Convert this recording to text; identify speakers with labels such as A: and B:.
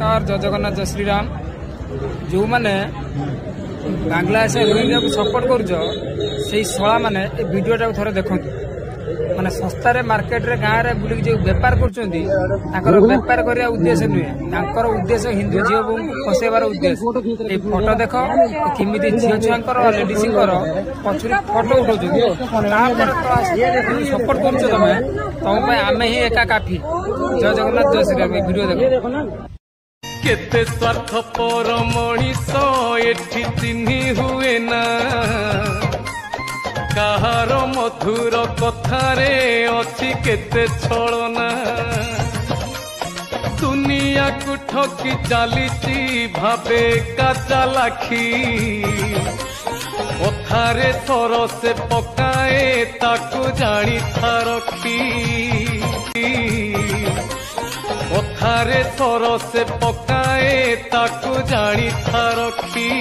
A: नमस्कार जय जगन्नाथ जय श्रीराम। जो मैंने बांग्लादेश रोहिंग्या को सपोर्ट करा मैंने भिडियोटा थे देखो माने सस्तार मार्केट रे गाँव में बुलिक जो बेपार कर बेपार करने उद्देश्य नुहे उद्देश्य हिंदू झील को फसैबार उद्देश्य। ये फोटो देख किमी झील छुआंकर लेडीज पछुरी फोटो उठाऊँ सपोर्ट कर तुम आम ही एका काफी। जय जगन्नाथ जय श्रीराम। वीडियो देख
B: केते स्वार्थपर मनीष एठी चिन्ही हुए ना कहार मधुर कथारे अच्छी केते छलना दुनिया को ठकी चली भावे का चालाखी कथारे थर से पकाए ताकू जानी था रखी कथारे थर से पकाए ताकू जानी था रखी।